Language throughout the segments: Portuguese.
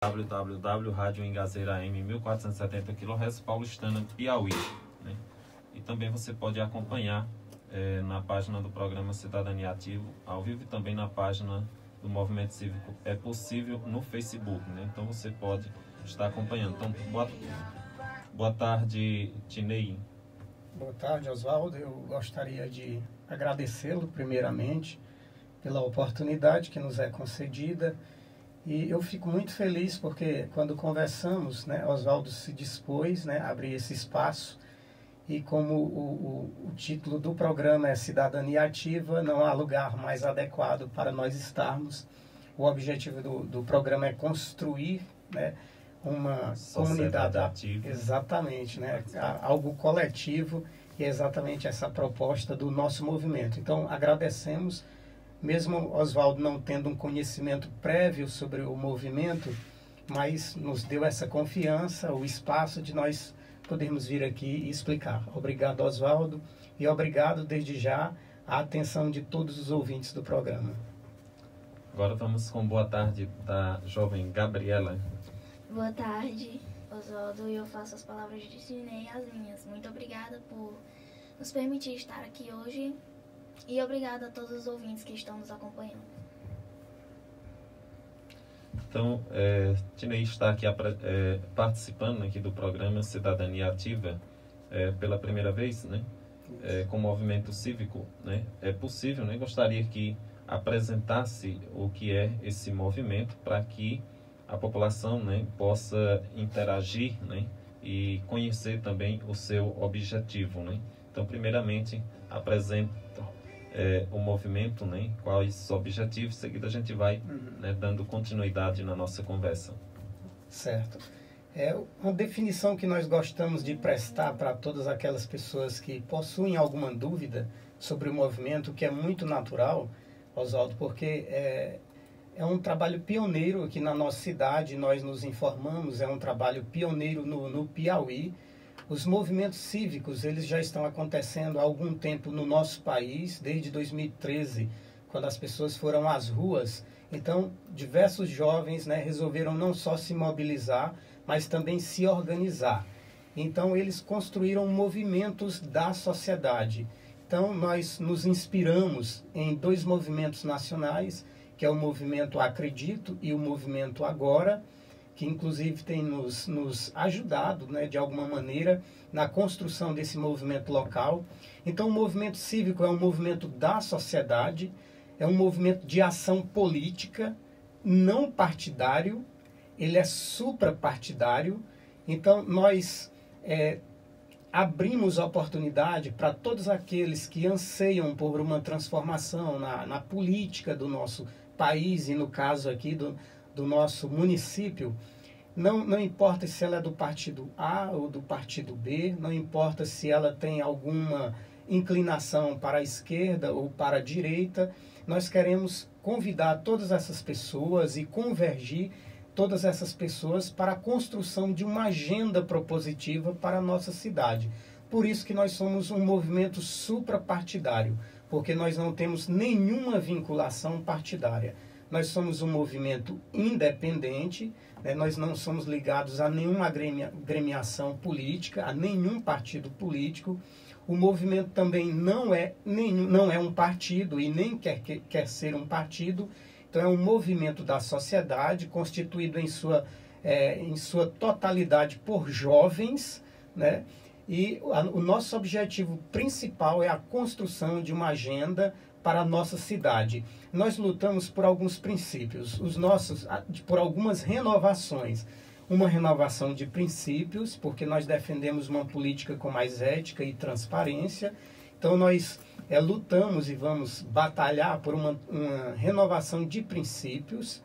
www, Rádio Engazeira AM 1470 kHz, Paulistana, Piauí, né? E também você pode acompanhar na página do programa Cidadania Ativa, ao vivo, e também na página do Movimento Cívico É Possível no Facebook, né? Então você pode estar acompanhando. Então, boa tarde, Tinei. Boa tarde, Oswaldo. Eu gostaria de agradecê-lo primeiramente pela oportunidade que nos é concedida. E eu fico muito feliz porque quando conversamos, né, Oswaldo se dispôs, né, a abrir esse espaço. E como o título do programa é Cidadania Ativa, não há lugar mais adequado para nós estarmos. O objetivo do programa é construir, né, uma comunidade ativa. Exatamente, né, algo coletivo, e é exatamente essa proposta do nosso movimento. Então, agradecemos, mesmo Oswaldo não tendo um conhecimento prévio sobre o movimento, mas nos deu essa confiança, o espaço de nós podermos vir aqui e explicar. Obrigado, Oswaldo, e obrigado desde já a atenção de todos os ouvintes do programa. Agora vamos com boa tarde da jovem Gabriela. Boa tarde, Oswaldo, e eu faço as palavras de Tinei as minhas. Muito obrigada por nos permitir estar aqui hoje e obrigada a todos os ouvintes que estão nos acompanhando. Então, Tinei está aqui participando aqui do programa Cidadania Ativa pela primeira vez, né? Com o movimento cívico, né? É possível, né? Gostaria que apresentasse o que é esse movimento para que a população, né, possa interagir, né, e conhecer também o seu objetivo, né? Então, primeiramente, apresenta o movimento, né, quais os objetivos, em seguida a gente vai né, dando continuidade na nossa conversa. Certo. É uma definição que nós gostamos de prestar para todas aquelas pessoas que possuem alguma dúvida sobre o movimento, que é muito natural, Oswaldo, porque é um trabalho pioneiro aqui na nossa cidade, nós nos informamos, é um trabalho pioneiro no Piauí. Os movimentos cívicos, eles já estão acontecendo há algum tempo no nosso país, desde 2013, quando as pessoas foram às ruas. Então, diversos jovens, né, resolveram não só se mobilizar, mas também se organizar. Então, eles construíram movimentos da sociedade. Então, nós nos inspiramos em dois movimentos nacionais, que é o movimento Acredito e o movimento Agora, que inclusive tem nos ajudado, né, de alguma maneira, na construção desse movimento local. Então, o movimento cívico é um movimento da sociedade, é um movimento de ação política, não partidário, ele é suprapartidário. Então, nós abrimos a oportunidade para todos aqueles que anseiam por uma transformação na política do nosso país, e no caso aqui do nosso município. Não importa se ela é do partido A ou do partido B, não importa se ela tem alguma inclinação para a esquerda ou para a direita, nós queremos convidar todas essas pessoas e convergir todas essas pessoas para a construção de uma agenda propositiva para a nossa cidade. Por isso que nós somos um movimento suprapartidário, porque nós não temos nenhuma vinculação partidária. Nós somos um movimento independente, né? Nós não somos ligados a nenhuma agremiação política, a nenhum partido político. O movimento também não é um partido e nem quer ser um partido. Então é um movimento da sociedade, constituído em sua totalidade por jovens, né? E o nosso objetivo principal é a construção de uma agenda para a nossa cidade. Nós lutamos por alguns princípios, por algumas renovações. Uma renovação de princípios, porque nós defendemos uma política com mais ética e transparência. Então nós lutamos e vamos batalhar por uma renovação de princípios.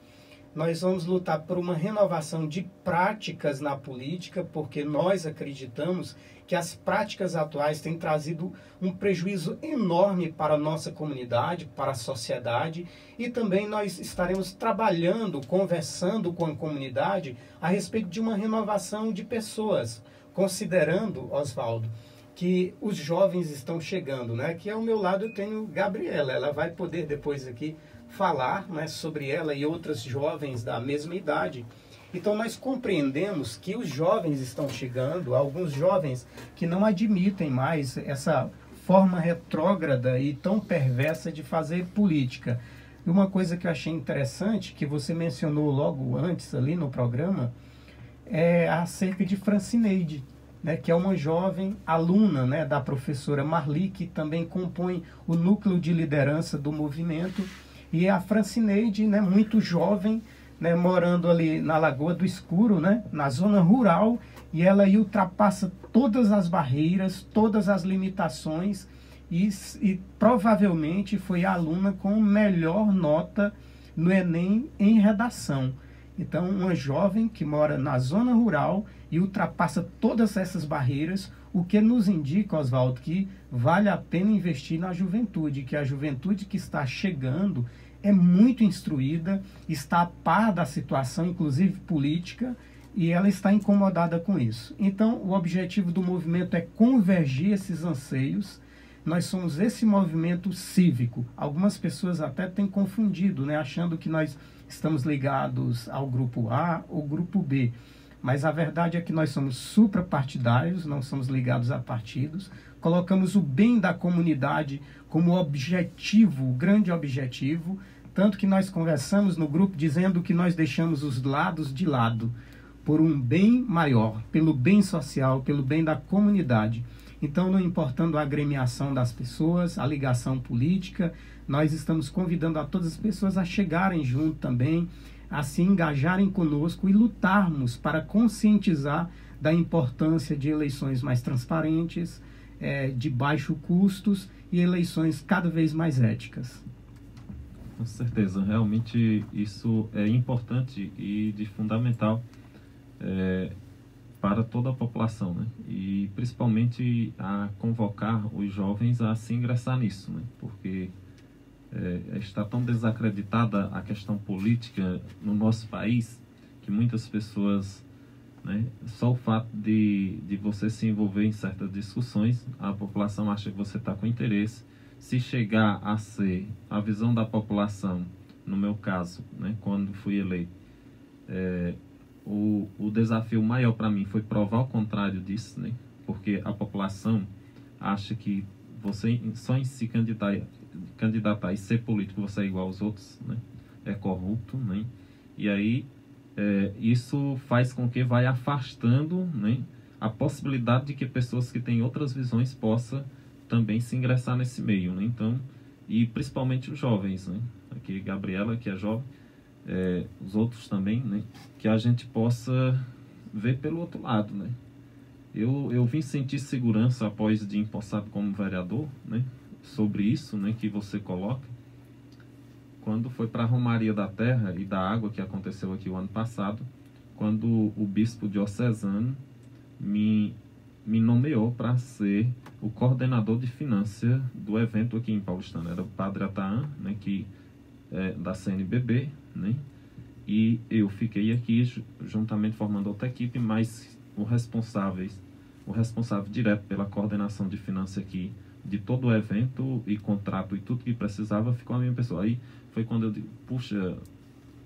Nós vamos lutar por uma renovação de práticas na política, porque nós acreditamos que as práticas atuais têm trazido um prejuízo enorme para a nossa comunidade, para a sociedade, e também nós estaremos trabalhando, conversando com a comunidade a respeito de uma renovação de pessoas, considerando, Oswaldo, que os jovens estão chegando, né? Que ao meu lado eu tenho Gabriela, ela vai poder depois aqui falar, né, sobre ela e outras jovens da mesma idade. Então nós compreendemos que os jovens estão chegando, alguns jovens que não admitem mais essa forma retrógrada e tão perversa de fazer política. E uma coisa que eu achei interessante, que você mencionou logo antes ali no programa, é acerca de Francineide, né, que é uma jovem aluna, né, da professora Marli, que também compõe o núcleo de liderança do movimento. E a Francineide, né, muito jovem, né, morando ali na Lagoa do Escuro, né, na zona rural, e ela aí ultrapassa todas as barreiras, todas as limitações, e provavelmente foi a aluna com melhor nota no Enem em redação. Então, uma jovem que mora na zona rural e ultrapassa todas essas barreiras, o que nos indica, Oswaldo, que vale a pena investir na juventude, que a juventude que está chegando é muito instruída, está a par da situação, inclusive política, e ela está incomodada com isso. Então, o objetivo do movimento é convergir esses anseios. Nós somos esse movimento cívico. Algumas pessoas até têm confundido, né, achando que nós estamos ligados ao grupo A ou grupo B. Mas a verdade é que nós somos suprapartidários, não somos ligados a partidos. Colocamos o bem da comunidade como objetivo, grande objetivo. Tanto que nós conversamos no grupo dizendo que nós deixamos os lados de lado por um bem maior, pelo bem social, pelo bem da comunidade. Então, não importando a agremiação das pessoas, a ligação política, nós estamos convidando a todas as pessoas a chegarem junto também, a se engajarem conosco e lutarmos para conscientizar da importância de eleições mais transparentes, de baixo custos e eleições cada vez mais éticas. Com certeza, realmente isso é importante e de fundamental para toda a população, né? E principalmente a convocar os jovens a se ingressar nisso, né? Porque está tão desacreditada a questão política no nosso país que muitas pessoas, né, só o fato de você se envolver em certas discussões, a população acha que você está com interesse. Se chegar a ser a visão da população, no meu caso, né, quando fui eleito, o desafio maior para mim foi provar o contrário disso, né? Porque a população acha que você só em se candidatar e ser político você é igual aos outros, né? É corrupto, né? E aí isso faz com que vai afastando, né, a possibilidade de que pessoas que têm outras visões possam também se ingressar nesse meio, né? Então, e principalmente os jovens, né? Aqui Gabriela, que é jovem, os outros também, né? Que a gente possa ver pelo outro lado, né? Eu vim sentir segurança após de empossado como vereador, né? Sobre isso, né? Que você coloca. Quando foi para a Romaria da Terra e da Água, que aconteceu aqui o ano passado, quando o bispo diocesano me nomeou para ser o coordenador de finanças do evento aqui em Paulistana. Era o Padre Ataã, né, que da CNBB, né? E eu fiquei aqui juntamente formando outra equipe, mas o responsável direto pela coordenação de finanças aqui de todo o evento e contrato e tudo que precisava ficou a minha pessoa. Aí foi quando eu digo, puxa,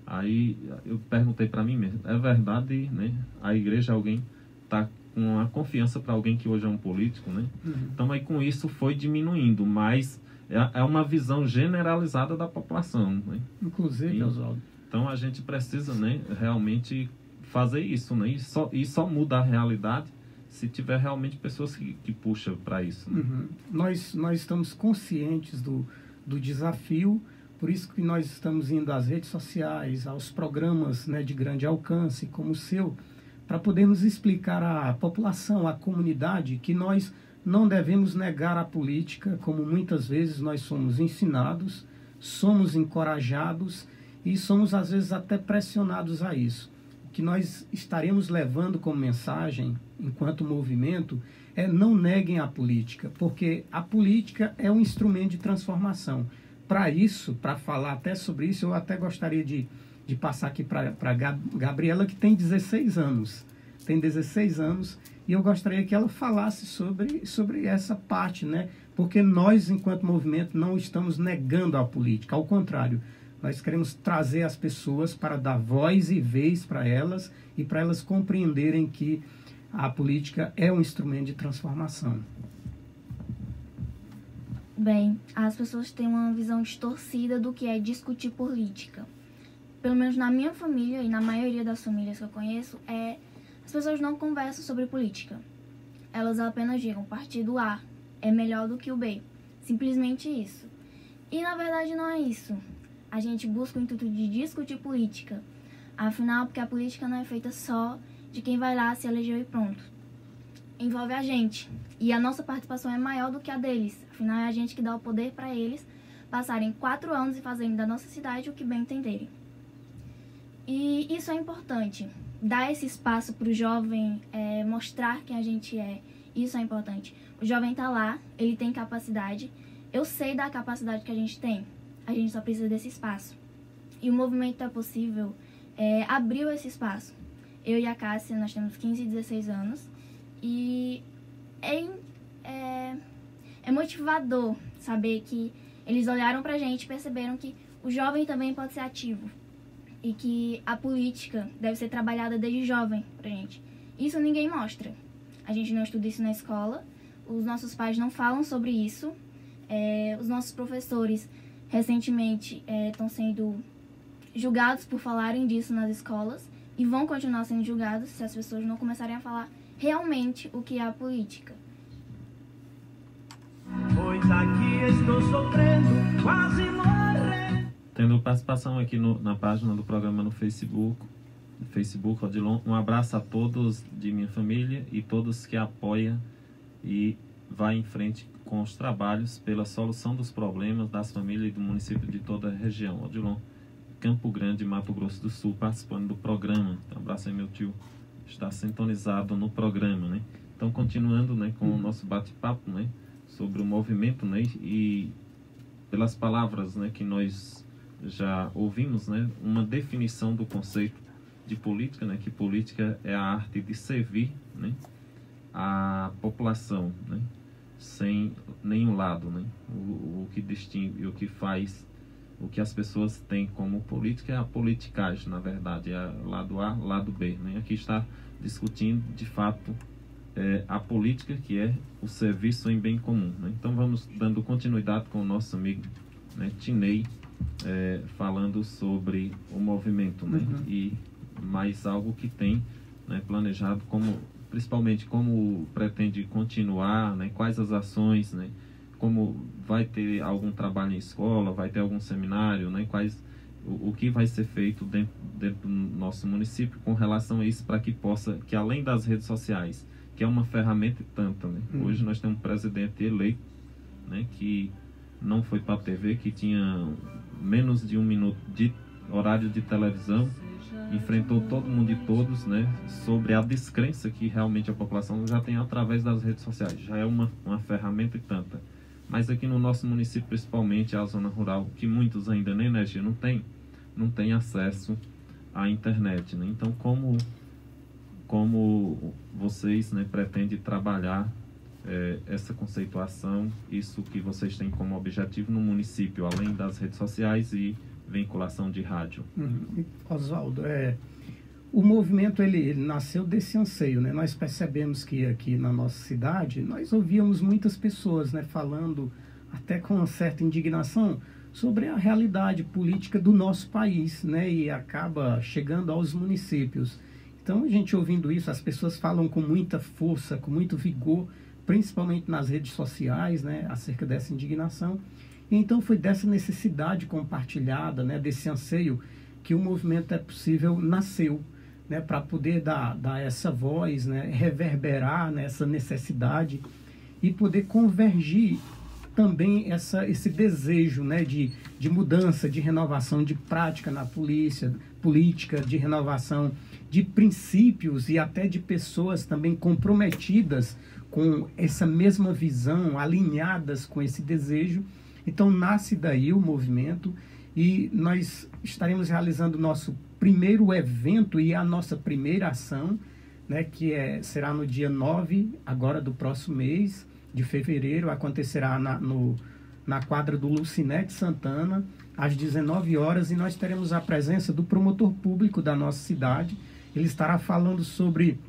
aí eu perguntei para mim mesmo, é verdade, né? A igreja, alguém tá com a confiança para alguém que hoje é um político, né? Uhum. Então aí com isso foi diminuindo, mas é uma visão generalizada da população, né? Inclusive, Oswaldo. Então a gente precisa, né, realmente fazer isso, né? E só muda a realidade se tiver realmente pessoas que puxam para isso, né? Uhum. Nós estamos conscientes do desafio, por isso que nós estamos indo às redes sociais, aos programas, né, de grande alcance como o seu, para podermos explicar à população, à comunidade, que nós não devemos negar a política, como muitas vezes nós somos ensinados, somos encorajados e somos às vezes até pressionados a isso. O que nós estaremos levando como mensagem, enquanto movimento, é não neguem a política, porque a política é um instrumento de transformação. Para isso, para falar até sobre isso, eu até gostaria de passar aqui para a Gabriela, que tem 16 anos. Tem 16 anos e eu gostaria que ela falasse sobre essa parte, né? Porque nós, enquanto movimento, não estamos negando a política. Ao contrário, Nós queremos trazer as pessoas para dar voz e vez para elas e para elas compreenderem que a política é um instrumento de transformação. Bem, as pessoas têm uma visão distorcida do que é discutir política. Pelo menos na minha família e na maioria das famílias que eu conheço, as pessoas não conversam sobre política. Elas apenas digam, partido A é melhor do que o B. Simplesmente isso. E na verdade não é isso. A gente busca o intuito de discutir política. Afinal, porque a política não é feita só de quem vai lá, se elegeu e pronto. Envolve a gente. E a nossa participação é maior do que a deles. Afinal, é a gente que dá o poder para eles passarem 4 anos e fazerem da nossa cidade o que bem entenderem. E isso é importante. Dar esse espaço para o jovem mostrar quem a gente é. Isso é importante. O jovem está lá, ele tem capacidade. Eu sei da capacidade que a gente tem. A gente só precisa desse espaço. E o movimento É Possível abriu esse espaço. Eu e a Cássia, nós temos 15 e 16 anos. E é motivador saber que eles olharam pra gente e perceberam que o jovem também pode ser ativo. E que a política deve ser trabalhada desde jovem pra gente. Isso ninguém mostra. A gente não estuda isso na escola. Os nossos pais não falam sobre isso. Os nossos professores, recentemente, estão sendo julgados por falarem disso nas escolas. E vão continuar sendo julgados se as pessoas não começarem a falar realmente o que é a política. Pois aqui estou sofrendo, quase morrendo. Tendo participação aqui na página do programa no Facebook, Odilon, um abraço a todos de minha família e todos que apoiam e vai em frente com os trabalhos pela solução dos problemas das famílias e do município de toda a região. Odilon, Campo Grande, Mato Grosso do Sul, participando do programa. Então, abraço aí, meu tio, está sintonizado no programa, né? Então, continuando, né, com o nosso bate-papo, né, sobre o movimento, né, e pelas palavras, né, que nós já ouvimos, né, uma definição do conceito de política, né, que política é a arte de servir, né, a população, né, sem nenhum lado, né, o que distingue, o que faz, o que as pessoas têm como política é a politicagem, na verdade, é lado A, lado B, né, aqui está discutindo, de fato, a política, que é o serviço em bem comum, né? Então vamos dando continuidade com o nosso amigo, né, Tinei, falando sobre o movimento, né? E mais algo que tem, né, planejado, principalmente como pretende continuar, né, quais as ações, né, como vai ter algum trabalho em escola, vai ter algum seminário, né, o que vai ser feito dentro do nosso município com relação a isso, para que além das redes sociais, que é uma ferramenta e tanta, né? Hoje nós temos um presidente eleito, né, que não foi para a TV, que tinha menos de 1 minuto de horário de televisão, enfrentou todo mundo e todos, né, sobre a descrença que realmente a população já tem através das redes sociais. Já é uma ferramenta e tanta. Mas aqui no nosso município, principalmente a zona rural, que muitos ainda nem energia não tem acesso à internet, né? Então, como vocês, né, pretendem trabalhar essa conceituação, isso que vocês têm como objetivo no município, além das redes sociais e vinculação de rádio? Oswaldo, o movimento ele nasceu desse anseio, né? Nós percebemos que aqui na nossa cidade nós ouvíamos muitas pessoas, né, falando até com uma certa indignação sobre a realidade política do nosso país, né, e acaba chegando aos municípios. Então, a gente ouvindo isso, as pessoas falam com muita força, com muito vigor, principalmente nas redes sociais, né, acerca dessa indignação. E então foi dessa necessidade compartilhada, né, desse anseio, que o movimento É Possível nasceu, né, para poder dar essa voz, né, reverberar nessa necessidade e poder convergir também esse desejo, né, de mudança, de renovação de prática na política, de renovação de princípios e até de pessoas também comprometidas com essa mesma visão, alinhadas com esse desejo. Então nasce daí o movimento e nós estaremos realizando o nosso primeiro evento e a nossa primeira ação, né, que será no dia 9, agora do próximo mês de fevereiro, acontecerá na quadra do Lucinete Santana, às 19 horas, e nós teremos a presença do promotor público da nossa cidade. Ele estará falando sobre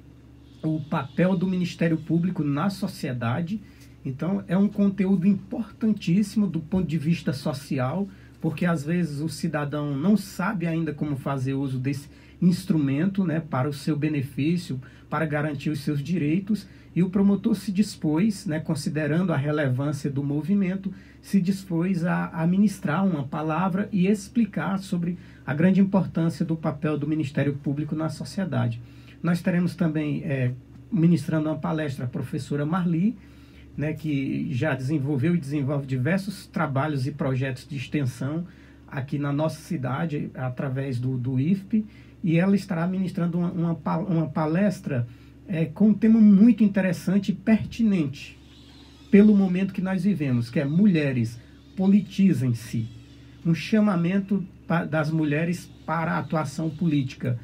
o papel do Ministério Público na sociedade. Então, é um conteúdo importantíssimo do ponto de vista social, porque às vezes o cidadão não sabe ainda como fazer uso desse instrumento, né, para o seu benefício, para garantir os seus direitos, e o promotor se dispôs, né, considerando a relevância do movimento, se dispôs a ministrar uma palavra e explicar sobre a grande importância do papel do Ministério Público na sociedade. Nós teremos também, ministrando uma palestra, a professora Marli, né, que já desenvolveu e desenvolve diversos trabalhos e projetos de extensão aqui na nossa cidade, através do IFP, e ela estará ministrando uma palestra com um tema muito interessante e pertinente pelo momento que nós vivemos, que é Mulheres, Politizem-se. Um chamamento das mulheres para a atuação política.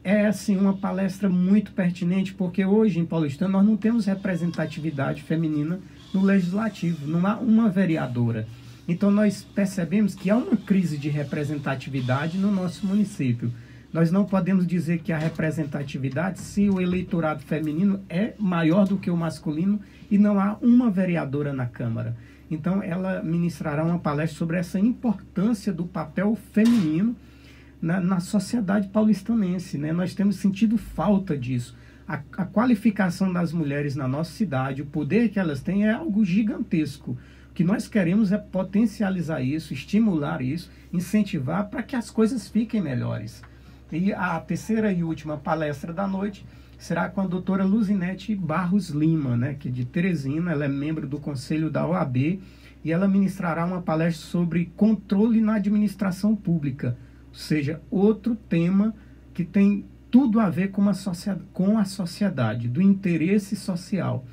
É, assim, uma palestra muito pertinente, porque hoje, em Paulistano, nós não temos representatividade feminina no Legislativo, não há uma vereadora. Então, nós percebemos que há uma crise de representatividade no nosso município. Nós não podemos dizer que há representatividade se o eleitorado feminino é maior do que o masculino e não há uma vereadora na Câmara. Então, ela ministrará uma palestra sobre essa importância do papel feminino na sociedade paulistanense, né? Nós temos sentido falta disso. A qualificação das mulheres na nossa cidade, o poder que elas têm é algo gigantesco. O que nós queremos é potencializar isso, estimular isso, incentivar para que as coisas fiquem melhores. E a terceira e última palestra da noite será com a doutora Luzinete Barros Lima, né, que é de Teresina. Ela é membro do Conselho da OAB e ela ministrará uma palestra sobre controle na administração pública, ou seja, outro tema que tem tudo a ver com a sociedade, do interesse social.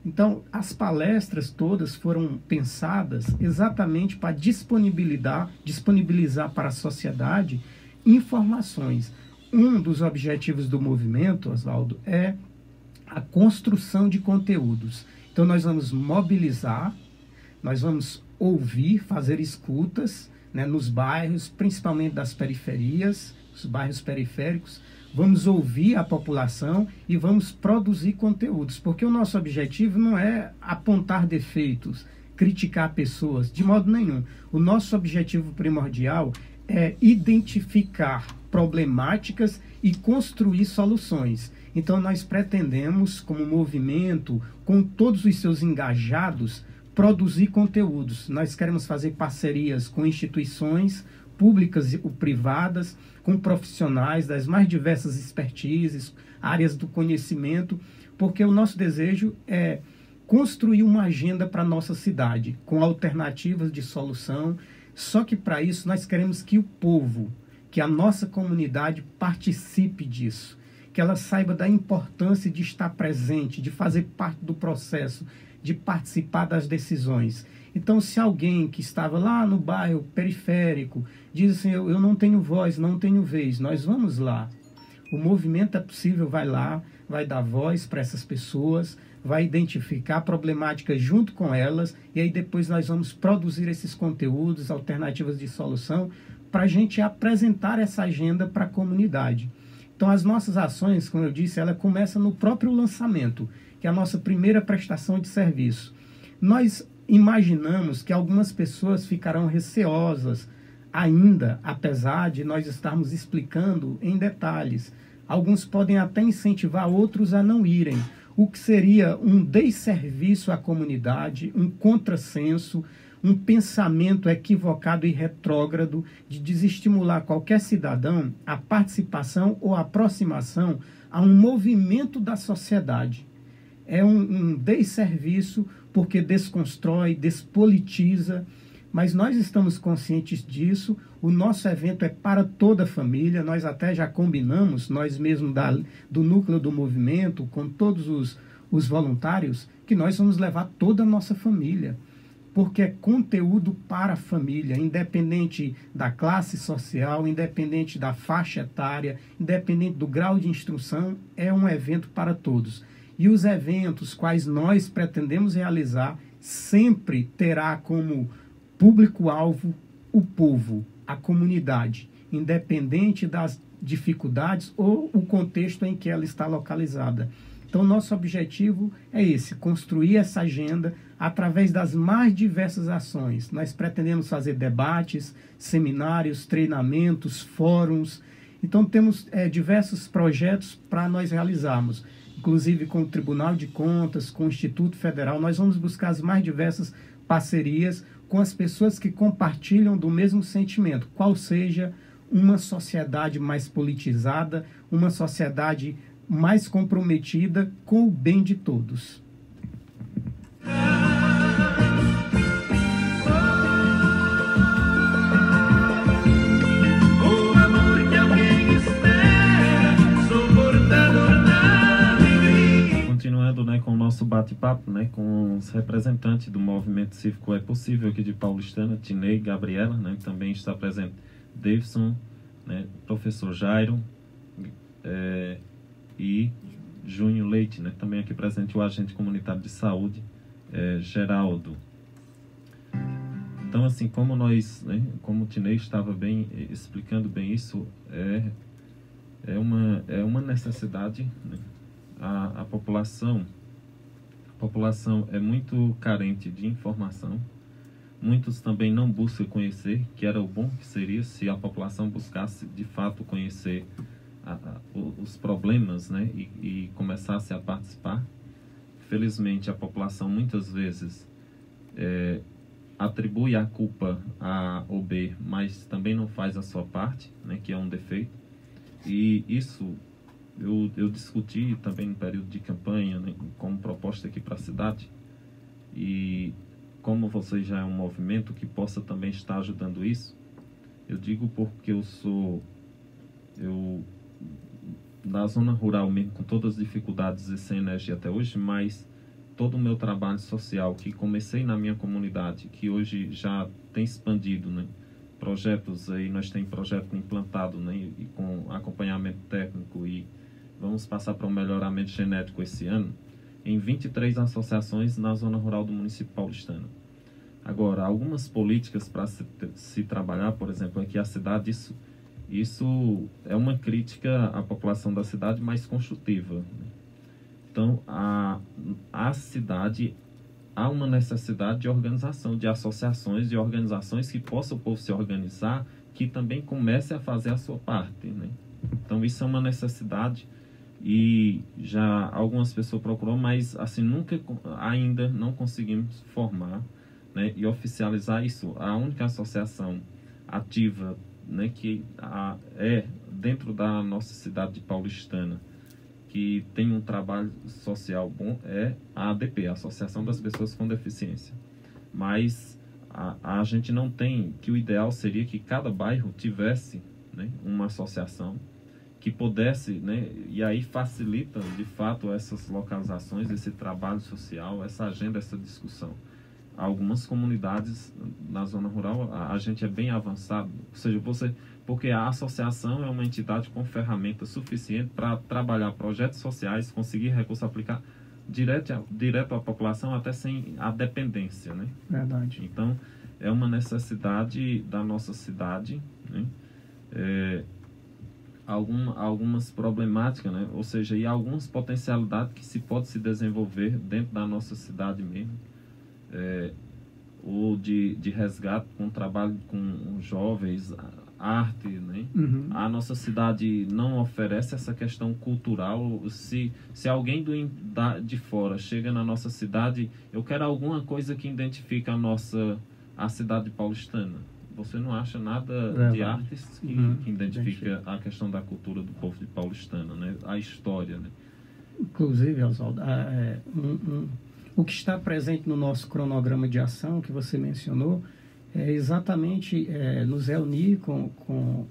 Então, as palestras todas foram pensadas exatamente para disponibilizar para a sociedade informações. Um dos objetivos do movimento, Oswaldo, é a construção de conteúdos. Então, nós vamos mobilizar, nós vamos ouvir, fazer escutas, né, nos bairros, principalmente das periferias, os bairros periféricos. Vamos ouvir a população e vamos produzir conteúdos, porque o nosso objetivo não é apontar defeitos, criticar pessoas, de modo nenhum. O nosso objetivo primordial é identificar problemáticas e construir soluções. Então, nós pretendemos, como movimento, com todos os seus engajados, produzir conteúdos. Nós queremos fazer parcerias com instituições públicas e privadas, com profissionais das mais diversas expertises, áreas do conhecimento, porque o nosso desejo é construir uma agenda para a nossa cidade, com alternativas de solução. Só que para isso nós queremos que o povo, que a nossa comunidade participe disso, que ela saiba da importância de estar presente, de fazer parte do processo, de participar das decisões. Então, se alguém que estava lá no bairro periférico diz assim, eu não tenho voz, não tenho vez, nós vamos lá. O movimento É Possível vai lá, vai dar voz para essas pessoas, vai identificar problemáticas junto com elas, e aí depois nós vamos produzir esses conteúdos, alternativas de solução, para a gente apresentar essa agenda para a comunidade. Então, as nossas ações, como eu disse, ela começa no próprio lançamento, que é a nossa primeira prestação de serviço. Nós imaginamos que algumas pessoas ficarão receosas ainda, apesar de nós estarmos explicando em detalhes. Alguns podem até incentivar outros a não irem, o que seria um desserviço à comunidade, um contrassenso, um pensamento equivocado e retrógrado de desestimular qualquer cidadão à participação ou aproximação a um movimento da sociedade. É um desserviço porque desconstrói, despolitiza, mas nós estamos conscientes disso. O nosso evento é para toda a família, nós até já combinamos, nós mesmos do núcleo do movimento, com todos os voluntários, que nós vamos levar toda a nossa família, porque é conteúdo para a família, independente da classe social, independente da faixa etária, independente do grau de instrução, é um evento para todos. E os eventos quais nós pretendemos realizar sempre terá como público-alvo o povo, a comunidade, independente das dificuldades ou o contexto em que ela está localizada. Então, nosso objetivo é esse, construir essa agenda através das mais diversas ações. Nós pretendemos fazer debates, seminários, treinamentos, fóruns. Então, temos diversos projetos para nós realizarmos. Inclusive com o Tribunal de Contas, com o Instituto Federal, nós vamos buscar as mais diversas parcerias com as pessoas que compartilham do mesmo sentimento, qual seja uma sociedade mais politizada, uma sociedade mais comprometida com o bem de todos. Continuando, né, com o nosso bate-papo, né, com os representantes do Movimento Cívico É Possível aqui de Paulistana, Tinei, Gabriela, né, também está presente Davidson, né, professor Jairo, e Júnior Leite, né, também aqui presente o agente comunitário de saúde, Geraldo. Então, assim, como nós, né, como o Tinei estava bem explicando bem isso, é uma necessidade, né? A população é muito carente de informação. Muitos também não buscam conhecer, que era o bom que seria se a população buscasse de fato conhecer os problemas, né, e começasse a participar. Felizmente, a população muitas vezes atribui a culpa a A ou B, mas também não faz a sua parte, né, que é um defeito. E isso eu discuti também no período de campanha, né, como proposta aqui para a cidade. E como você já é um movimento que possa também estar ajudando isso, eu digo porque eu na zona rural mesmo, com todas as dificuldades e sem energia até hoje, mas todo o meu trabalho social que comecei na minha comunidade, que hoje já tem expandido, né? Projetos aí, nós temos projeto implantado, né? E com acompanhamento técnico, e vamos passar para um melhoramento genético esse ano, em 23 associações na zona rural do município paulistano. Agora, algumas políticas para se trabalhar, por exemplo, aqui a cidade, isso é uma crítica à população da cidade, mais construtiva. Então, a cidade, há uma necessidade de organização, de associações, de organizações que possam o povo se organizar, que também comece a fazer a sua parte, né? Então, isso é uma necessidade, e já algumas pessoas procurou, mas assim, ainda não conseguimos formar, né, e oficializar isso. A única associação ativa, né, que é dentro da nossa cidade de Paulistana, que tem um trabalho social bom, é a ADP, a Associação das Pessoas com Deficiência. Mas a gente não tem, que o ideal seria que cada bairro tivesse, né, uma associação que pudesse, né, e aí facilita de fato essas localizações, esse trabalho social, essa agenda, essa discussão. Algumas comunidades na zona rural a gente é bem avançado, ou seja, porque a associação é uma entidade com ferramenta suficiente para trabalhar projetos sociais, conseguir recursos, aplicar direto à população, até sem a dependência, né? Verdade. Então, é uma necessidade da nossa cidade, né? Algumas problemáticas, né? Ou seja, e algumas potencialidades que pode se desenvolver dentro da nossa cidade mesmo, ou de resgate com trabalho com jovens, arte, né? Uhum. A nossa cidade não oferece essa questão cultural. Se alguém de fora chega na nossa cidade, eu quero alguma coisa que identifique a cidade paulistana. Você não acha nada de artes que identifica a questão da cultura do povo de Paulistana, né? A história, né? Inclusive, Oswaldo, o que está presente no nosso cronograma de ação, que você mencionou, é exatamente nos reunir com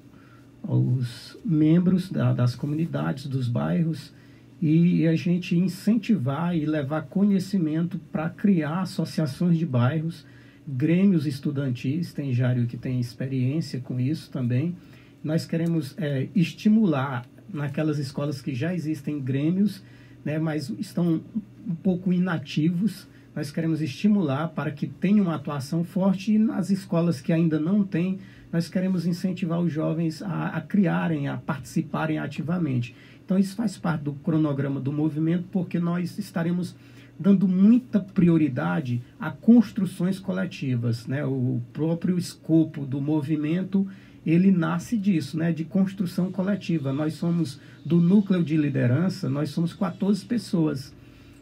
os membros das comunidades, dos bairros, e a gente incentivar e levar conhecimento para criar associações de bairros, grêmios estudantis. Tem Jário que tem experiência com isso também. Nós queremos estimular naquelas escolas que já existem grêmios, né, mas estão um pouco inativos, nós queremos estimular para que tenha uma atuação forte, e nas escolas que ainda não têm, nós queremos incentivar os jovens a criarem, a participarem ativamente. Então, isso faz parte do cronograma do movimento, porque nós estaremos dando muita prioridade a construções coletivas, né? O próprio escopo do movimento, ele nasce disso, né? De construção coletiva. Nós somos, do núcleo de liderança, nós somos 14 pessoas.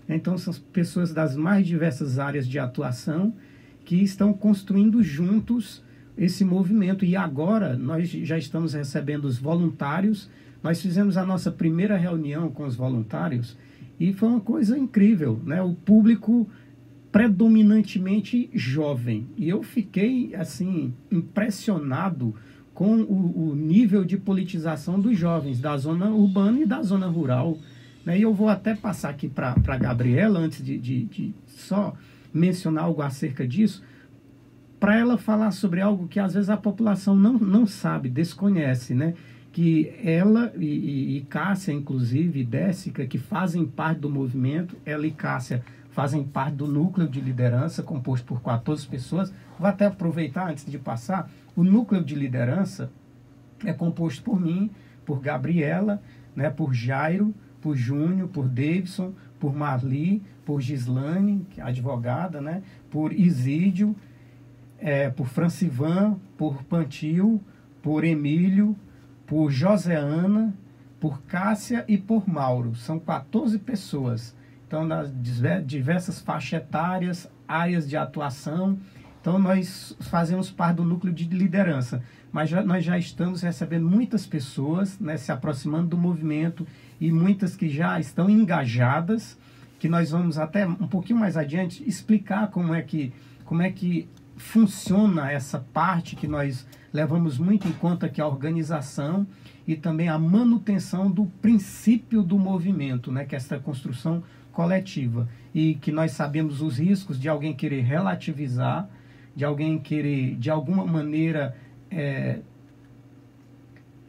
Então, são pessoas das mais diversas áreas de atuação que estão construindo juntos esse movimento. E agora, nós já estamos recebendo os voluntários. Nós fizemos a nossa primeira reunião com os voluntários e foi uma coisa incrível, né? O público predominantemente jovem. E eu fiquei, assim, impressionado com o nível de politização dos jovens, da zona urbana e da zona rural. Né? E eu vou até passar aqui para a Gabriela, antes de só mencionar algo acerca disso, para ela falar sobre algo que às vezes a população não sabe, desconhece, né? Que ela e Cássia, inclusive, e Décica, que fazem parte do movimento, ela e Cássia fazem parte do núcleo de liderança, composto por 14 pessoas. Vou até aproveitar, antes de passar, o núcleo de liderança é composto por mim, por Gabriela, né, por Jairo, por Júnior, por Davidson, por Marli, por Gislane, que é advogada, né, por Isídio, por Francivan, por Pantil, por Emílio, por Joseana, por Cássia e por Mauro. São 14 pessoas. Então, nas diversas faixas etárias, áreas de atuação. Então, nós fazemos parte do núcleo de liderança. Mas nós já estamos recebendo muitas pessoas, né, se aproximando do movimento, e muitas que já estão engajadas, que nós vamos até um pouquinho mais adiante explicar como é que funciona essa parte que nós levamos muito em conta, que é a organização e também a manutenção do princípio do movimento, né, que é essa construção coletiva, e que nós sabemos os riscos de alguém querer relativizar, de alguém querer, de alguma maneira,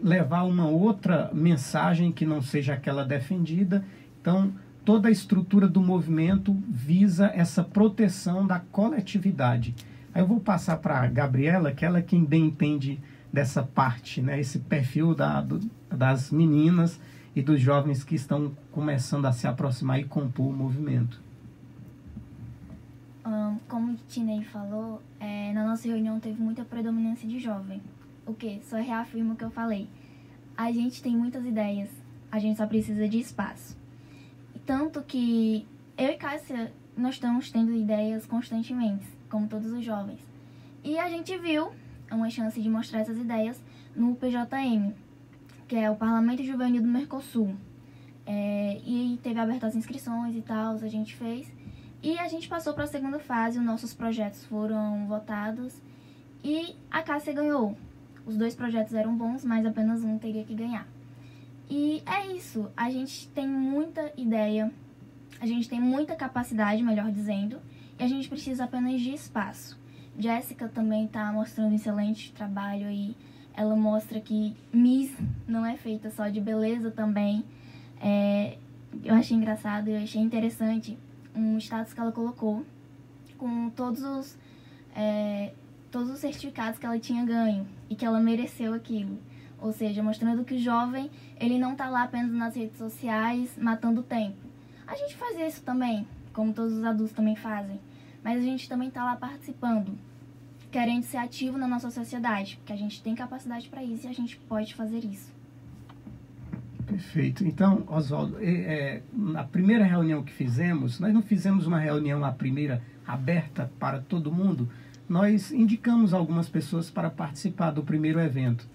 levar uma outra mensagem que não seja aquela defendida. Então, toda a estrutura do movimento visa essa proteção da coletividade. Aí eu vou passar para a Gabriela, que ela é quem bem entende dessa parte, né? Esse perfil das meninas e dos jovens que estão começando a se aproximar e compor o movimento. Como o Tinei falou, na nossa reunião teve muita predominância de jovem. O que? Só reafirmo o que eu falei. A gente tem muitas ideias, a gente só precisa de espaço. Tanto que eu e Cássia, nós estamos tendo ideias constantemente, como todos os jovens. E a gente viu uma chance de mostrar essas ideias no PJM, que é o Parlamento Juvenil do Mercosul. E teve aberto as inscrições e tal, a gente fez. E a gente passou para a segunda fase, os nossos projetos foram votados e a Cássia ganhou. Os 2 projetos eram bons, mas apenas um teria que ganhar. E é isso, a gente tem muita ideia, a gente tem muita capacidade, melhor dizendo, e a gente precisa apenas de espaço. Jéssica também está mostrando um excelente trabalho aí. Ela mostra que Miss não é feita só de beleza também. Eu achei engraçado, eu achei interessante um status que ela colocou com todos os certificados que ela tinha ganho e que ela mereceu aquilo. Ou seja, mostrando que o jovem, ele não está lá apenas nas redes sociais matando tempo. A gente faz isso também, como todos os adultos também fazem. Mas a gente também está lá participando, querendo ser ativo na nossa sociedade, porque a gente tem capacidade para isso e a gente pode fazer isso. Perfeito. Então, Oswaldo, na primeira reunião que fizemos, nós não fizemos uma reunião, a primeira, aberta para todo mundo. Nós indicamos algumas pessoas para participar do primeiro evento.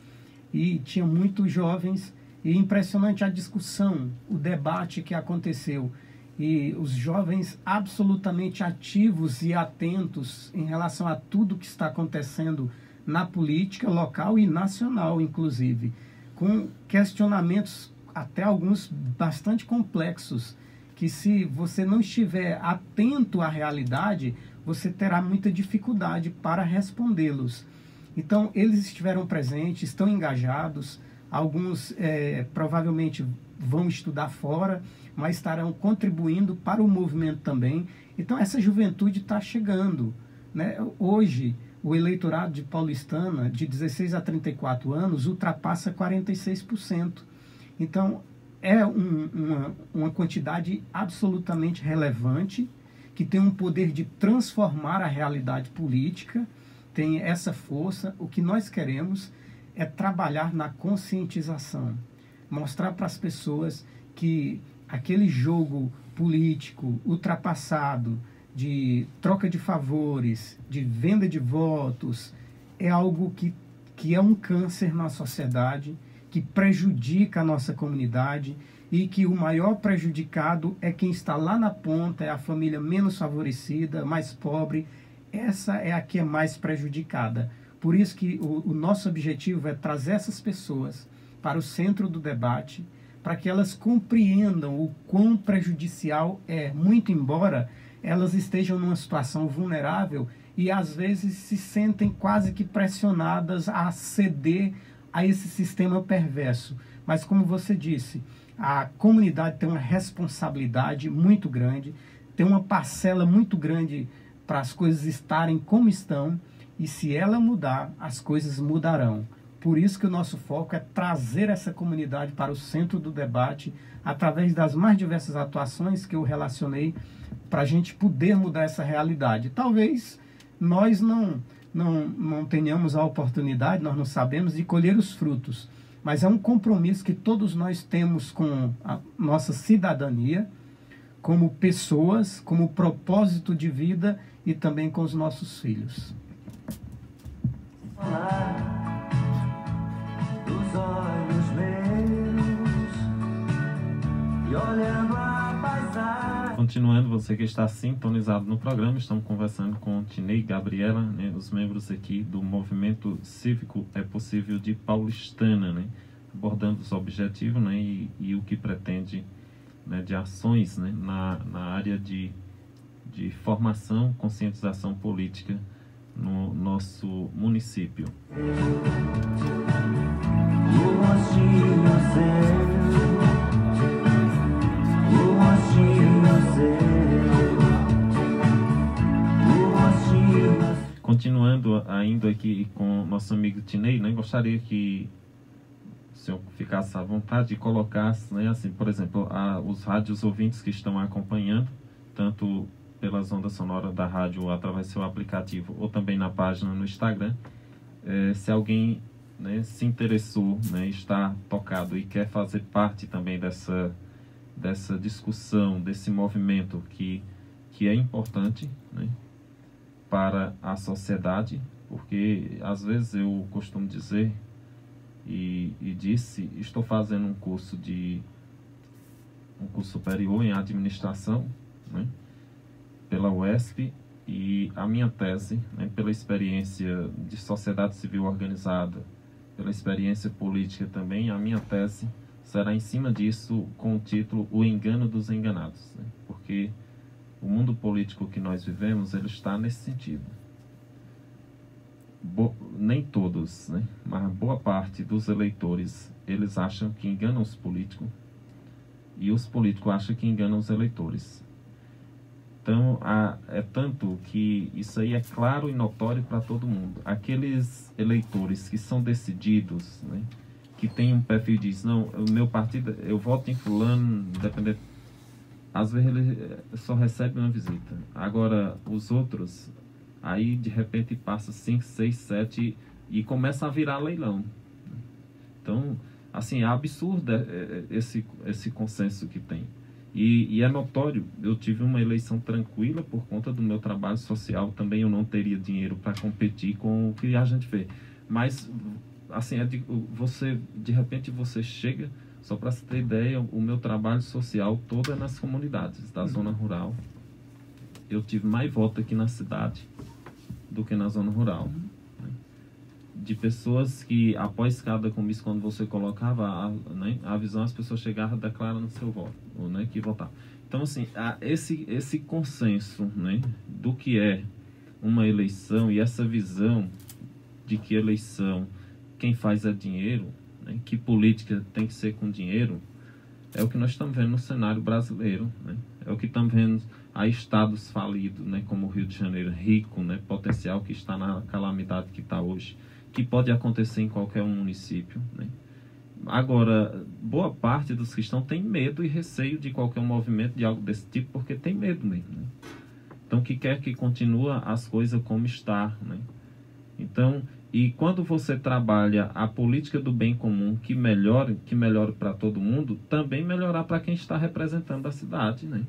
E tinha muitos jovens, e impressionante a discussão, o debate que aconteceu. E os jovens absolutamente ativos e atentos em relação a tudo que está acontecendo na política local e nacional, inclusive, com questionamentos até alguns bastante complexos, que se você não estiver atento à realidade, você terá muita dificuldade para respondê-los. Então, eles estiveram presentes, estão engajados, alguns provavelmente vão estudar fora, mas estarão contribuindo para o movimento também. Então, essa juventude está chegando, né? Hoje, o eleitorado de Paulistana, de 16 a 34 anos, ultrapassa 46%. Então, é uma quantidade absolutamente relevante, que tem um poder de transformar a realidade política, tem essa força. O que nós queremos é trabalhar na conscientização, mostrar para as pessoas que aquele jogo político ultrapassado, de troca de favores, de venda de votos, é algo que é um câncer na sociedade, que prejudica a nossa comunidade, e que o maior prejudicado é quem está lá na ponta, é a família menos favorecida, mais pobre. Essa é a que é mais prejudicada. Por isso que o nosso objetivo é trazer essas pessoas para o centro do debate, para que elas compreendam o quão prejudicial é, muito embora elas estejam numa situação vulnerável e às vezes se sentem quase que pressionadas a ceder a esse sistema perverso. Mas como você disse, a comunidade tem uma responsabilidade muito grande, tem uma parcela muito grande para as coisas estarem como estão, e se ela mudar, as coisas mudarão. Por isso que o nosso foco é trazer essa comunidade para o centro do debate, através das mais diversas atuações que eu relacionei, para a gente poder mudar essa realidade. Talvez nós não tenhamos a oportunidade, nós não sabemos, de colher os frutos, mas é um compromisso que todos nós temos com a nossa cidadania, como pessoas, como propósito de vida e também com os nossos filhos. Dos olhos meus e olhando a paisagem. Continuando, você que está sintonizado no programa, estamos conversando com Tinei e Gabriela, né, os membros aqui do Movimento Cívico É Possível de Paulistana, né, abordando os objetivos, né, e o que pretende, né, de ações, né, na área de formação, conscientização política no nosso município. Continuando ainda aqui com nosso amigo Tinei, né, gostaria que o senhor ficasse à vontade e colocasse, né, assim, por exemplo, os rádios ouvintes que estão acompanhando, tanto pelas ondas sonoras da rádio ou através do seu aplicativo, ou também na página no Instagram, se alguém, né, se interessou, né, está tocado e quer fazer parte também dessa discussão, desse movimento que é importante, né, para a sociedade, porque às vezes eu costumo dizer e disse, estou fazendo um curso superior em administração, né, pela UESP, e a minha tese, né, pela experiência de sociedade civil organizada, pela experiência política também, a minha tese será em cima disso com o título O Engano dos Enganados, né, porque o mundo político que nós vivemos, ele está nesse sentido. Nem todos, né, mas boa parte dos eleitores, eles acham que enganam os políticos, e os políticos acham que enganam os eleitores. Então, é tanto que isso aí é claro e notório para todo mundo. Aqueles eleitores que são decididos, né, que têm um perfil e dizem, não, o meu partido, eu voto em fulano, independente. Às vezes ele só recebe uma visita. Agora, os outros, aí de repente passa 5, 6, 7 e começa a virar leilão. Então, assim, é absurdo esse consenso que tem. E é notório, eu tive uma eleição tranquila por conta do meu trabalho social, também eu não teria dinheiro para competir com o que a gente vê. Mas, assim, de repente você chega, só para você ter ideia, o meu trabalho social todo é nas comunidades da zona rural. Eu tive mais voto aqui na cidade do que na zona rural. De pessoas que, após cada comício, quando você colocava a visão, as pessoas chegavam declarando seu voto, né, que votavam. Então, assim, esse consenso, né, do que é uma eleição e essa visão de que eleição, quem faz é dinheiro, né, que política tem que ser com dinheiro, é o que nós estamos vendo no cenário brasileiro, né? É o que estamos vendo a estados falidos, né? Como o Rio de Janeiro, rico, né? Potencial, que está na calamidade que está hoje, que pode acontecer em qualquer um município, né? Agora, boa parte dos cristãos tem medo e receio de qualquer movimento de algo desse tipo, porque tem medo mesmo, né? Então, que quer que continue as coisas como está, né? Então, e quando você trabalha a política do bem comum, que melhore para todo mundo, também melhorar para quem está representando a cidade, né?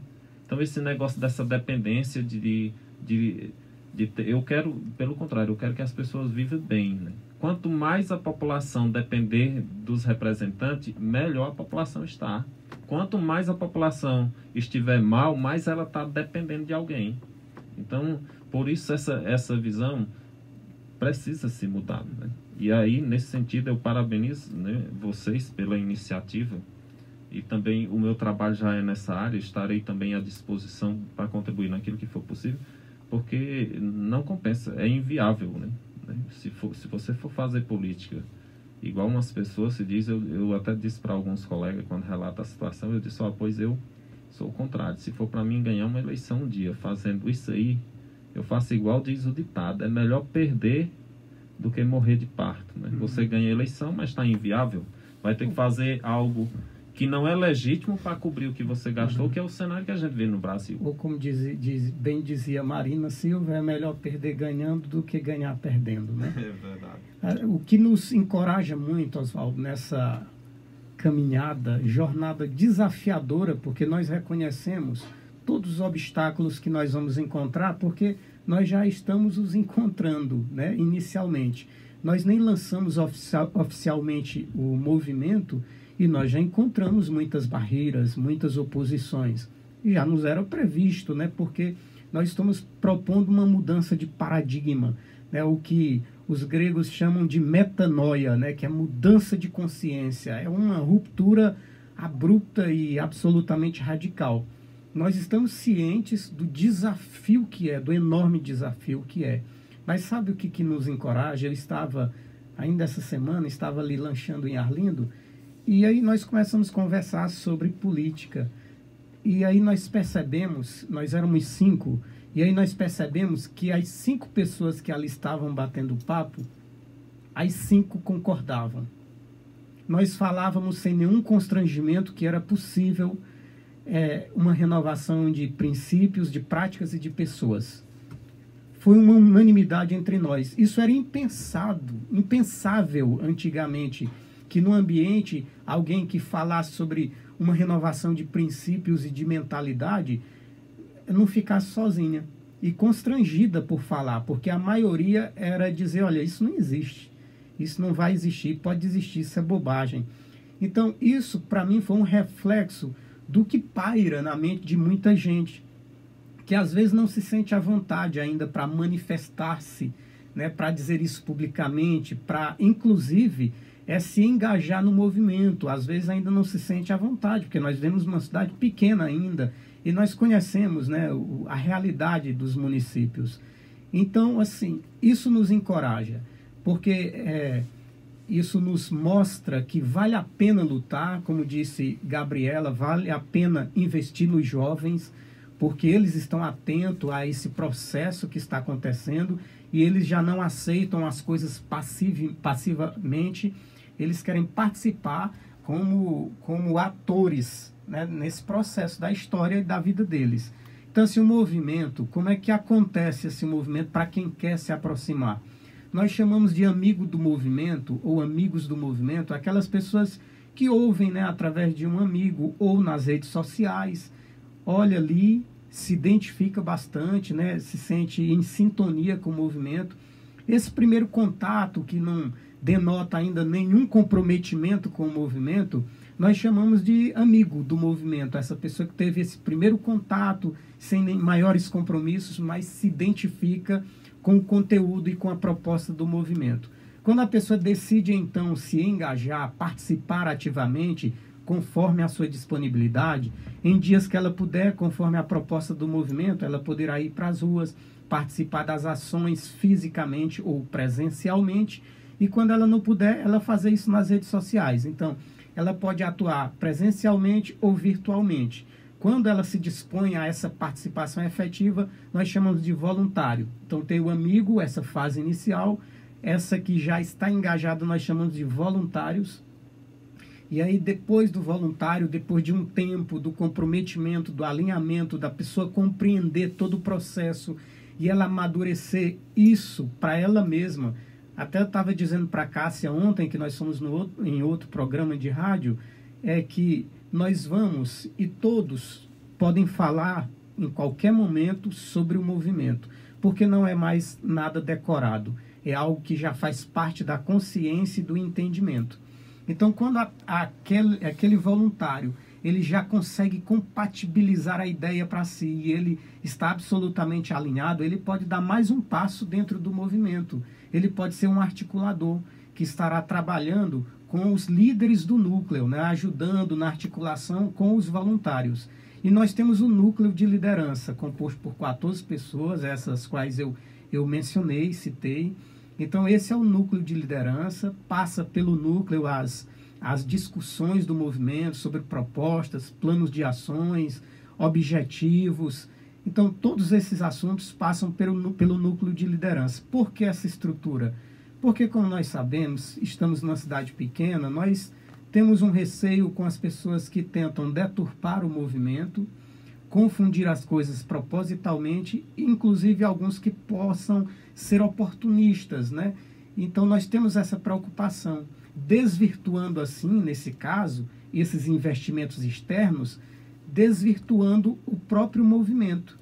Então, esse negócio dessa dependência eu quero, pelo contrário, eu quero que as pessoas vivam bem, né? Quanto mais a população depender dos representantes, melhor a população está. Quanto mais a população estiver mal, mais ela está dependendo de alguém. Então, por isso essa visão precisa ser mudada, né? E aí, nesse sentido, eu parabenizo, né, vocês pela iniciativa, e também o meu trabalho já é nessa área, estarei também à disposição para contribuir naquilo que for possível, porque não compensa, é inviável, né? Se você for fazer política igual umas pessoas se diz, eu até disse para alguns colegas quando relata a situação, eu disse, pois eu sou o contrário, se for para mim ganhar uma eleição um dia fazendo isso aí, eu faço igual diz o ditado, é melhor perder do que morrer de parto, né? Você ganha a eleição, mas está inviável, vai ter que fazer algo que não é legítimo para cobrir o que você gastou, que é o cenário que a gente vê no Brasil. Ou como bem dizia Marina Silva, é melhor perder ganhando do que ganhar perdendo, né? É verdade. O que nos encoraja muito, Oswaldo, nessa caminhada, jornada desafiadora, porque nós reconhecemos todos os obstáculos que nós vamos encontrar, porque nós já estamos os encontrando, né, inicialmente. Nós nem lançamos oficialmente o movimento, e nós já encontramos muitas barreiras, muitas oposições. E já nos era previsto, né? Porque nós estamos propondo uma mudança de paradigma, né? O que os gregos chamam de metanoia, né? Que é mudança de consciência. É uma ruptura abrupta e absolutamente radical. Nós estamos cientes do desafio que é, do enorme desafio que é. Mas sabe o que nos encoraja? Eu estava, ainda essa semana, estava ali lanchando em Arlindo, e aí nós começamos a conversar sobre política. E aí nós percebemos, nós éramos 5, e aí nós percebemos que as 5 pessoas que ali estavam batendo papo, as 5 concordavam. Nós falávamos sem nenhum constrangimento que era possível uma renovação de princípios, de práticas e de pessoas. Foi uma unanimidade entre nós. Isso era impensável antigamente, que no ambiente alguém que falasse sobre uma renovação de princípios e de mentalidade não ficasse sozinha e constrangida por falar, porque a maioria era dizer, olha, isso não existe, isso não vai existir, pode existir, isso é bobagem. Então isso para mim foi um reflexo do que paira na mente de muita gente, que às vezes não se sente à vontade ainda para manifestar-se, né, para dizer isso publicamente, para inclusive se engajar no movimento. Às vezes ainda não se sente à vontade, porque nós vivemos uma cidade pequena ainda, e nós conhecemos, né, a realidade dos municípios. Então, assim, isso nos encoraja, porque isso nos mostra que vale a pena lutar, como disse Gabriela, vale a pena investir nos jovens, porque eles estão atentos a esse processo que está acontecendo, e eles já não aceitam as coisas passivamente, eles querem participar como atores, né, nesse processo da história e da vida deles. Então, assim, o movimento, como é que acontece esse movimento para quem quer se aproximar? Nós chamamos de amigo do movimento ou amigos do movimento aquelas pessoas que ouvem, né, através de um amigo ou nas redes sociais, olha ali, se identifica bastante, né, se sente em sintonia com o movimento. Esse primeiro contato, que não denota ainda nenhum comprometimento com o movimento, nós chamamos de amigo do movimento. Essa pessoa que teve esse primeiro contato, sem nem maiores compromissos, mas se identifica com o conteúdo e com a proposta do movimento. Quando a pessoa decide, então, se engajar, participar ativamente, conforme a sua disponibilidade, em dias que ela puder, conforme a proposta do movimento, ela poderá ir para as ruas, participar das ações fisicamente ou presencialmente, e quando ela não puder, ela fazer isso nas redes sociais. Então, ela pode atuar presencialmente ou virtualmente. Quando ela se dispõe a essa participação efetiva, nós chamamos de voluntário. Então, tem o amigo, essa fase inicial, essa que já está engajada, nós chamamos de voluntários. E aí, depois do voluntário, depois de um tempo do comprometimento, do alinhamento, da pessoa compreender todo o processo e ela amadurecer isso para ela mesma. Até eu estava dizendo para a Cássia ontem, que nós somos em outro programa de rádio, é que nós vamos e todos podem falar em qualquer momento sobre o movimento, porque não é mais nada decorado, é algo que já faz parte da consciência e do entendimento. Então, quando aquele voluntário ele já consegue compatibilizar a ideia para si e ele está absolutamente alinhado, ele pode dar mais um passo dentro do movimento. Ele pode ser um articulador que estará trabalhando com os líderes do núcleo, né, ajudando na articulação com os voluntários. E nós temos um núcleo de liderança composto por 14 pessoas, essas quais eu mencionei, citei. Então, esse é o núcleo de liderança, passa pelo núcleo as discussões do movimento sobre propostas, planos de ações, objetivos. Então, todos esses assuntos passam pelo núcleo de liderança. Por que essa estrutura? Porque, como nós sabemos, estamos numa cidade pequena, nós temos um receio com as pessoas que tentam deturpar o movimento, confundir as coisas propositalmente, inclusive alguns que possam ser oportunistas, né? Então, nós temos essa preocupação, desvirtuando assim, nesse caso, esses investimentos externos, desvirtuando o próprio movimento.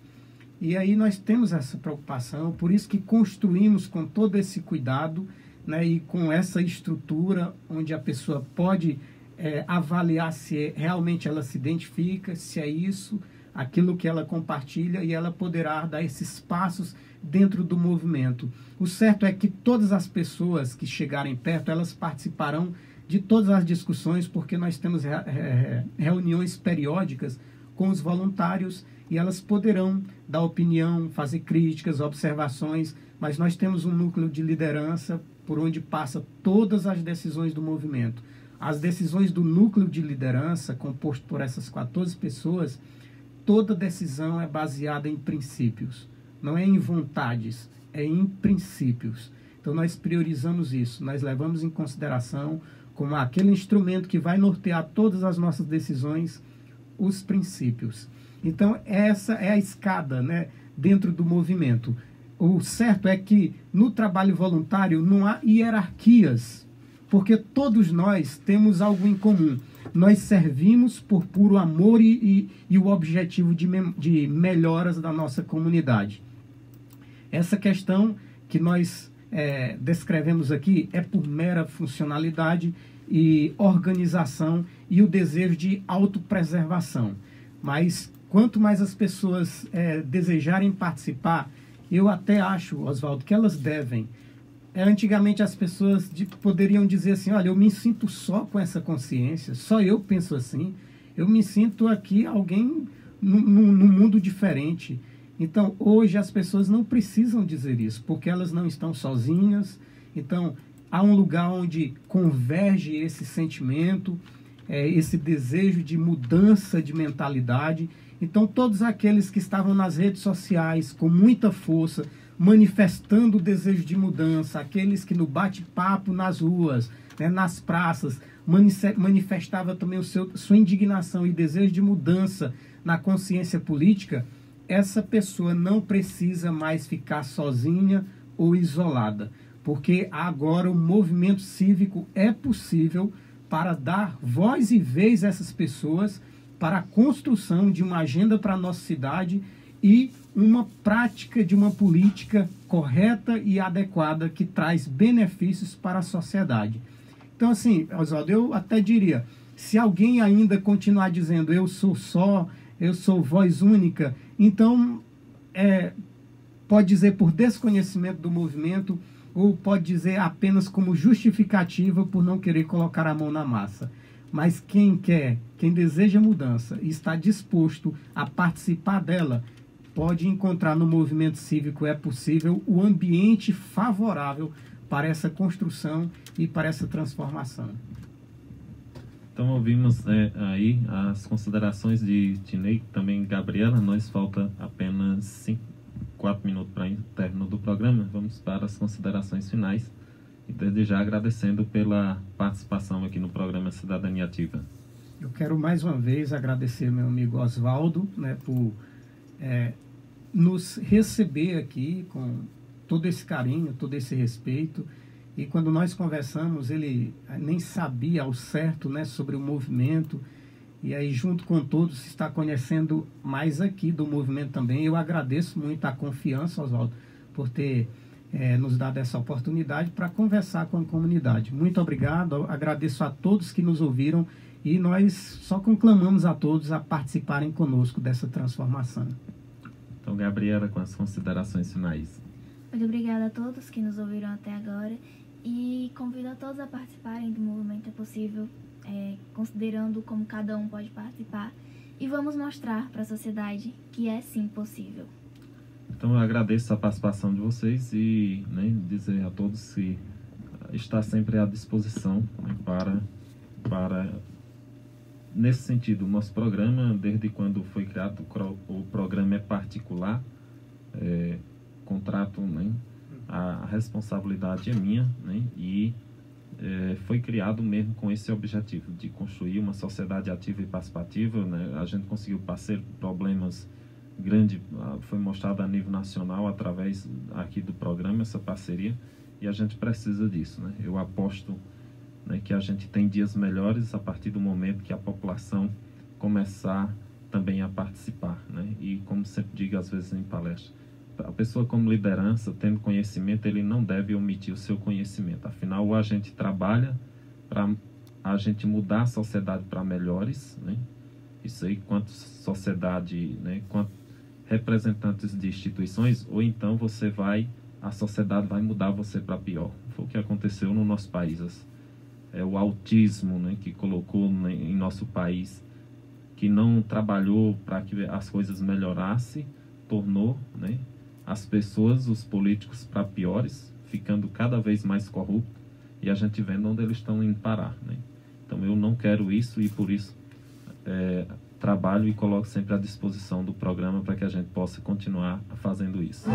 E aí nós temos essa preocupação, por isso que construímos com todo esse cuidado, né, e com essa estrutura onde a pessoa pode avaliar se realmente ela se identifica, se é isso, aquilo que ela compartilha, e ela poderá dar esses passos dentro do movimento. O certo é que todas as pessoas que chegarem perto, elas participarão de todas as discussões, porque nós temos reuniões periódicas com os voluntários e elas poderão dar opinião, fazer críticas, observações, mas nós temos um núcleo de liderança por onde passa todas as decisões do movimento. As decisões do núcleo de liderança, composto por essas 14 pessoas, toda decisão é baseada em princípios. Não é em vontades, é em princípios. Então nós priorizamos isso, nós levamos em consideração como aquele instrumento que vai nortear todas as nossas decisões, os princípios. Então essa é a escada, né, dentro do movimento. O certo é que no trabalho voluntário não há hierarquias, porque todos nós temos algo em comum. Nós servimos por puro amor e o objetivo de melhoras da nossa comunidade. Essa questão que nós descrevemos aqui é por mera funcionalidade e organização e o desejo de autopreservação. Mas quanto mais as pessoas desejarem participar, eu até acho, Oswaldo, que elas devem. Antigamente as pessoas poderiam dizer assim, olha, eu me sinto só com essa consciência, só eu penso assim, eu me sinto aqui alguém num mundo diferente. Então, hoje as pessoas não precisam dizer isso, porque elas não estão sozinhas. Então, há um lugar onde converge esse sentimento, esse desejo de mudança de mentalidade. Então, todos aqueles que estavam nas redes sociais com muita força, manifestando o desejo de mudança, aqueles que no bate-papo nas ruas, né, nas praças, manifestava também sua indignação e desejo de mudança na consciência política, essa pessoa não precisa mais ficar sozinha ou isolada, porque agora o movimento cívico é possível para dar voz e vez a essas pessoas para a construção de uma agenda para a nossa cidade e uma prática de uma política correta e adequada que traz benefícios para a sociedade. Então, assim, Oswaldo, eu até diria, se alguém ainda continuar dizendo eu sou voz única, então pode dizer por desconhecimento do movimento ou pode dizer apenas como justificativa por não querer colocar a mão na massa. Mas quem deseja mudança e está disposto a participar dela, pode encontrar no movimento cívico, é possível, o ambiente favorável para essa construção e para essa transformação. Então ouvimos aí as considerações de Tinei, também Gabriela. Nós falta apenas 4 minutos para o término do programa. Vamos para as considerações finais. E desde já agradecendo pela participação aqui no programa Cidadania Ativa. Eu quero mais uma vez agradecer meu amigo Oswaldo, né, por nos receber aqui com todo esse carinho, todo esse respeito. E quando nós conversamos, ele nem sabia ao certo, né, sobre o movimento. E aí, junto com todos, se está conhecendo mais aqui do movimento também. Eu agradeço muito a confiança, Oswaldo, por ter nos dado essa oportunidade para conversar com a comunidade. Muito obrigado, agradeço a todos que nos ouviram e nós só conclamamos a todos a participarem conosco dessa transformação. Então, Gabriela, com as considerações finais. Muito obrigada a todos que nos ouviram até agora e convido a todos a participarem do Movimento é Possível, considerando como cada um pode participar, e vamos mostrar para a sociedade que é sim possível. Então eu agradeço a participação de vocês e dizer a todos que está sempre à disposição, né, para nesse sentido, o nosso programa, desde quando foi criado, o programa é particular, contrato, né, a responsabilidade é minha, né, e foi criado mesmo com esse objetivo de construir uma sociedade ativa e participativa, né. A gente conseguiu passar problemas grande, foi mostrado a nível nacional através aqui do programa, essa parceria, e a gente precisa disso, né? Eu aposto, né, que a gente tem dias melhores a partir do momento que a população começar também a participar, né? E como sempre digo às vezes em palestra, a pessoa como liderança, tendo conhecimento, ele não deve omitir o seu conhecimento. Afinal, a gente trabalha para a gente mudar a sociedade para melhores, né? Isso aí, quanto sociedade, né, quanto representantes de instituições, ou então a sociedade vai mudar você para pior. Foi o que aconteceu no nosso país. O autismo, né, que colocou, né, em nosso país, que não trabalhou para que as coisas melhorassem, tornou, né, as pessoas, os políticos, para piores, ficando cada vez mais corruptos, e a gente vendo onde eles estão indo parar, né? Então eu não quero isso e por isso trabalho e coloco sempre à disposição do programa para que a gente possa continuar fazendo isso.